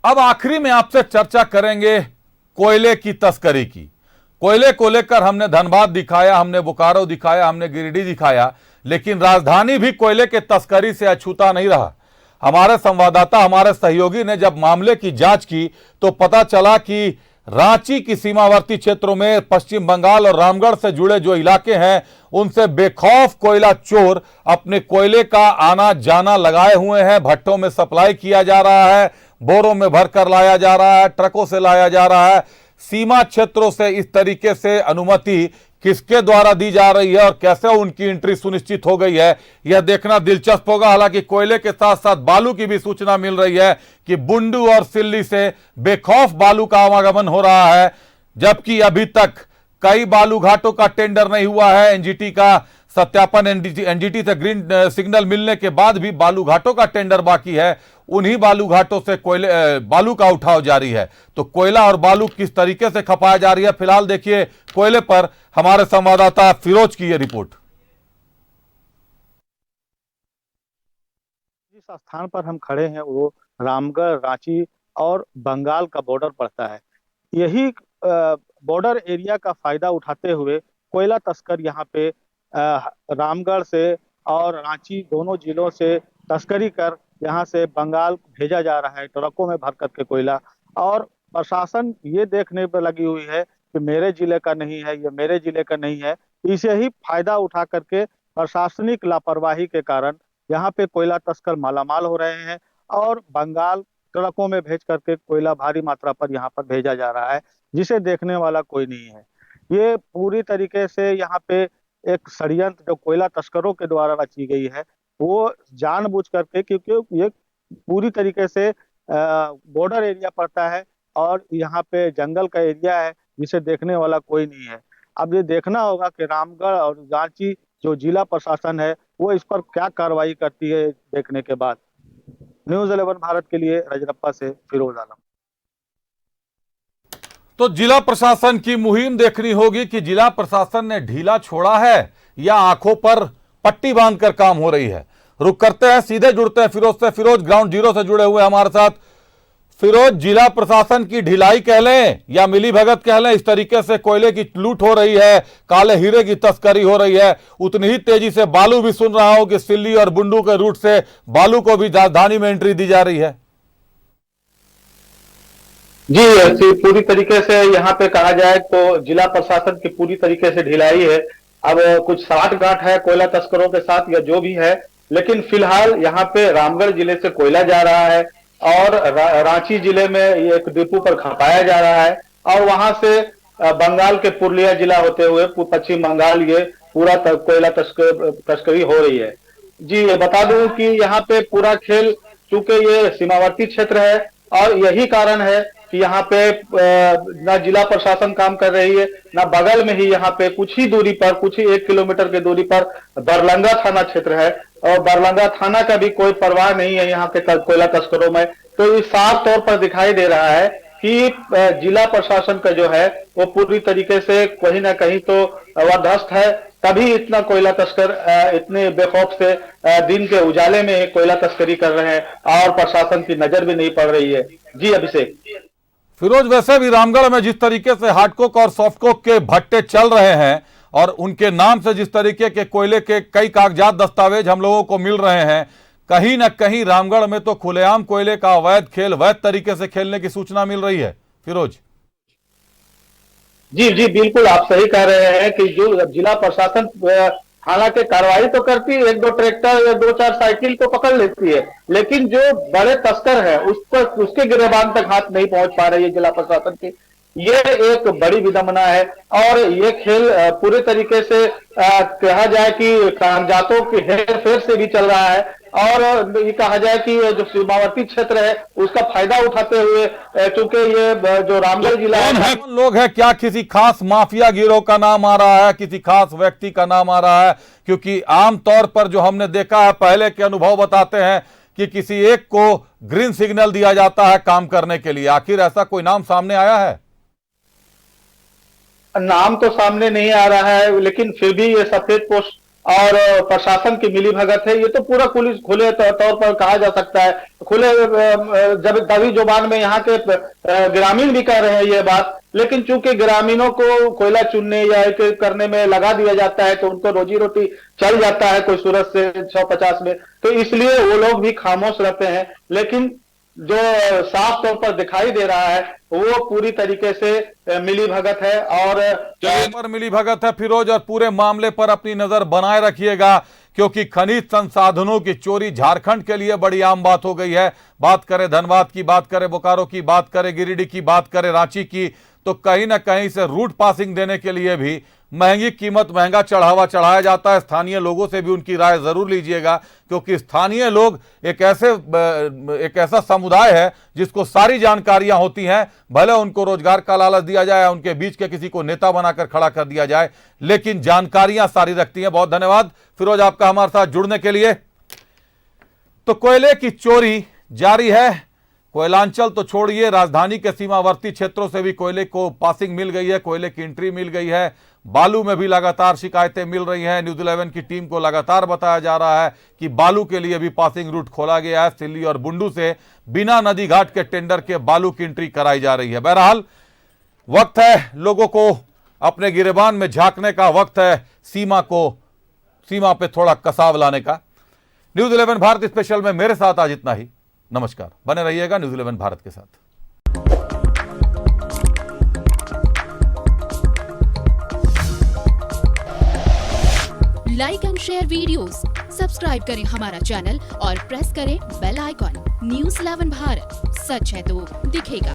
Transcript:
अब आखिरी में आपसे चर्चा करेंगे कोयले की तस्करी की। कोयले को लेकर हमने धनबाद दिखाया, हमने बोकारो दिखाया, हमने गिरिडीह दिखाया, लेकिन राजधानी भी कोयले के तस्करी से अछूता नहीं रहा। हमारे संवाददाता, हमारे सहयोगी ने जब मामले की जांच की तो पता चला कि रांची की सीमावर्ती क्षेत्रों में पश्चिम बंगाल और रामगढ़ से जुड़े जो इलाके हैं उनसे बेखौफ कोयला चोर अपने कोयले का आना जाना लगाए हुए हैं। भट्टों में सप्लाई किया जा रहा है, बोरों में भरकर लाया जा रहा है, ट्रकों से लाया जा रहा है। सीमा क्षेत्रों से इस तरीके से अनुमति किसके द्वारा दी जा रही है और कैसे उनकी एंट्री सुनिश्चित हो गई है, यह देखना दिलचस्प होगा। हालांकि कोयले के साथ साथ बालू की भी सूचना मिल रही है कि बुंडू और सिल्ली से बेखौफ बालू का आवागमन हो रहा है, जबकि अभी तक कई बालू घाटों का टेंडर नहीं हुआ है। एनजीटी का सत्यापन, एनजीटी से ग्रीन सिग्नल मिलने के बाद भी बालू घाटों का टेंडर बाकी है। उन्हीं बालू घाटों से बालू का उठाव जारी है। तो कोयला और बालू किस तरीके से खपाया जा रही है, फिलहाल देखिए कोयले पर हमारे संवाददाता फिरोज की ये रिपोर्ट। जिस स्थान पर हम खड़े हैं वो रामगढ़, रांची और बंगाल का बॉर्डर पड़ता है। यही बॉर्डर एरिया का फायदा उठाते हुए कोयला तस्कर यहाँ पे रामगढ़ से और रांची दोनों जिलों से तस्करी कर यहाँ से बंगाल भेजा जा रहा है ट्रकों में भर करके कोयला। और प्रशासन ये देखने पर लगी हुई है कि मेरे जिले का नहीं है, ये मेरे जिले का नहीं है। इसे ही फायदा उठा करके प्रशासनिक लापरवाही के कारण यहाँ पे कोयला तस्कर मालामाल हो रहे हैं और बंगाल ट्रकों में भेज करके कोयला भारी मात्रा पर यहाँ पर भेजा जा रहा है, जिसे देखने वाला कोई नहीं है। ये पूरी तरीके से यहाँ पे एक षड्यंत्र जो कोयला तस्करों के द्वारा रची गई है, वो जानबूझ करके, क्योंकि ये पूरी तरीके से बॉर्डर एरिया पड़ता है और यहाँ पे जंगल का एरिया है, जिसे देखने वाला कोई नहीं है। अब ये देखना होगा कि रामगढ़ और रांची जो जिला प्रशासन है वो इस पर क्या कार्रवाई करती है। देखने के बाद न्यूज़ 11 भारत के लिए रजरप्पा से फिरोज आलम। तो जिला प्रशासन की मुहिम देखनी होगी कि जिला प्रशासन ने ढीला छोड़ा है या आंखों पर पट्टी बांधकर काम हो रही है। रुक करते हैं, सीधे जुड़ते हैं फिरोज से। फिरोज ग्राउंड जीरो से जुड़े हुए हमारे साथ। फिरोज, जिला प्रशासन की ढिलाई कह लें या मिली भगत कह लें, इस तरीके से कोयले की लूट हो रही है, काले हीरे की तस्करी हो रही है, उतनी ही तेजी से बालू भी सुन रहा हूं कि सिल्ली और बुंडू के रूट से बालू को भी राजधानी में एंट्री दी जा रही है। जी, पूरी तरीके से यहाँ पे कहा जाए तो जिला प्रशासन की पूरी तरीके से ढिलाई है। अब कुछ साठगांठ है कोयला तस्करों के साथ या जो भी है, लेकिन फिलहाल यहाँ पे रामगढ़ जिले से कोयला जा रहा है और रांची जिले में एक डिपो पर खपाया जा रहा है और वहां से बंगाल के पुरुलिया जिला होते हुए पश्चिम बंगाल ये पूरा कोयला तस्करी हो रही है। जी, बता दूं कि यहाँ पे पूरा खेल, चूंकि ये सीमावर्ती क्षेत्र है और यही कारण है कि यहाँ पे ना जिला प्रशासन काम कर रही है, ना बगल में ही यहाँ पे कुछ ही दूरी पर, कुछ ही 1 किलोमीटर की दूरी पर बरलंगा थाना क्षेत्र है और बरलंगा थाना का भी कोई परवाह नहीं है यहाँ पे कोयला तस्करों में। तो ये साफ तौर पर दिखाई दे रहा है कि जिला प्रशासन का जो है वो पूरी तरीके से कहीं ना कहीं तो वरदस्त है, तभी इतना कोयला तस्कर इतने बेखौफ से दिन के उजाले में कोयला तस्करी कर रहे हैं और प्रशासन की नजर भी नहीं पड़ रही है। जी अभिषेक। फिरोज, वैसे भी रामगढ़ में जिस तरीके से हार्डकोक और सॉफ्टकोक के भट्टे चल रहे हैं और उनके नाम से जिस तरीके के कोयले के कई कागजात दस्तावेज हम लोगों को मिल रहे हैं, कहीं ना कहीं रामगढ़ में तो खुलेआम कोयले का अवैध खेल वैध तरीके से खेलने की सूचना मिल रही है। फिरोज जी जी बिल्कुल, आप सही कह रहे हैं कि जो जिला प्रशासन हालांकि कार्रवाई तो करती है, 1-2 ट्रैक्टर या 2-4 साइकिल तो पकड़ लेती है, लेकिन जो बड़े तस्कर है उस पर उसके गिरेबान तक हाथ नहीं पहुंच पा रही है जिला प्रशासन की। ये एक बड़ी विडंबना है और ये खेल पूरे तरीके से कहा जाए कि कागजातों के हेर फेर से भी चल रहा है और ये कहा जाए कि जो सीमावर्ती क्षेत्र है उसका फायदा उठाते हुए, क्योंकि ये जो रामगढ़ जिला है, कौन लोग है, क्या किसी खास माफिया गिरोह का नाम आ रहा है, किसी खास व्यक्ति का नाम आ रहा है? क्योंकि आमतौर पर जो हमने देखा है, पहले के अनुभव बताते हैं कि किसी एक को ग्रीन सिग्नल दिया जाता है काम करने के लिए। आखिर ऐसा कोई नाम सामने आया है? नाम तो सामने नहीं आ रहा है, लेकिन फिर भी ये सफेद पोस्ट और प्रशासन की मिलीभगत है। ये तो पूरा पुलिस खुले तौर पर कहा जा सकता है, खुले जब दबी जुबान में यहाँ के ग्रामीण भी कह रहे हैं ये बात। लेकिन चूंकि ग्रामीणों को कोयला चुनने या एक करने में लगा दिया जाता है तो उनको रोजी रोटी चल जाता है कोई सूरत से 150 में, तो इसलिए वो लोग भी खामोश रहते हैं। लेकिन जो साफ तौर पर दिखाई दे रहा है वो पूरी तरीके से मिलीभगत है। और पर मिलीभगत है फिरोज, और पूरे मामले पर अपनी नजर बनाए रखिएगा, क्योंकि खनिज संसाधनों की चोरी झारखंड के लिए बड़ी आम बात हो गई है। बात करें धनबाद की, बात करें बोकारो की, बात करें गिरिडीह की, बात करें रांची की, तो कहीं ना कहीं से रूट पासिंग देने के लिए भी महंगी कीमत, महंगा चढ़ावा चढ़ाया जाता है। स्थानीय लोगों से भी उनकी राय जरूर लीजिएगा, क्योंकि स्थानीय लोग एक ऐसा समुदाय है जिसको सारी जानकारियां होती हैं। भले उनको रोजगार का लालच दिया जाए, उनके बीच के किसी को नेता बनाकर खड़ा कर दिया जाए, लेकिन जानकारियां सारी रखती हैं। बहुत धन्यवाद फिरोज आपका हमारे साथ जुड़ने के लिए। तो कोयले की चोरी जारी है। कोयलांचल तो छोड़िए, राजधानी के सीमावर्ती क्षेत्रों से भी कोयले को पासिंग मिल गई है, कोयले की एंट्री मिल गई है। बालू में भी लगातार शिकायतें मिल रही हैं। न्यूज़ 11 की टीम को लगातार बताया जा रहा है कि बालू के लिए भी पासिंग रूट खोला गया है। सिल्ली और बुंडू से बिना नदी घाट के टेंडर के बालू की एंट्री कराई जा रही है। बहरहाल वक्त है लोगों को अपने गिरेबान में झांकने का, वक्त है सीमा पे थोड़ा कसाव लाने का। न्यूज़ 11 भारत स्पेशल में मेरे साथ आज इतना ही। नमस्कार, बने रहिएगा न्यूज़ 11 भारत के साथ। Like and share videos, subscribe करें हमारा चैनल और प्रेस करें बेल आइकॉन। न्यूज़ 11 भारत, सच है तो दिखेगा।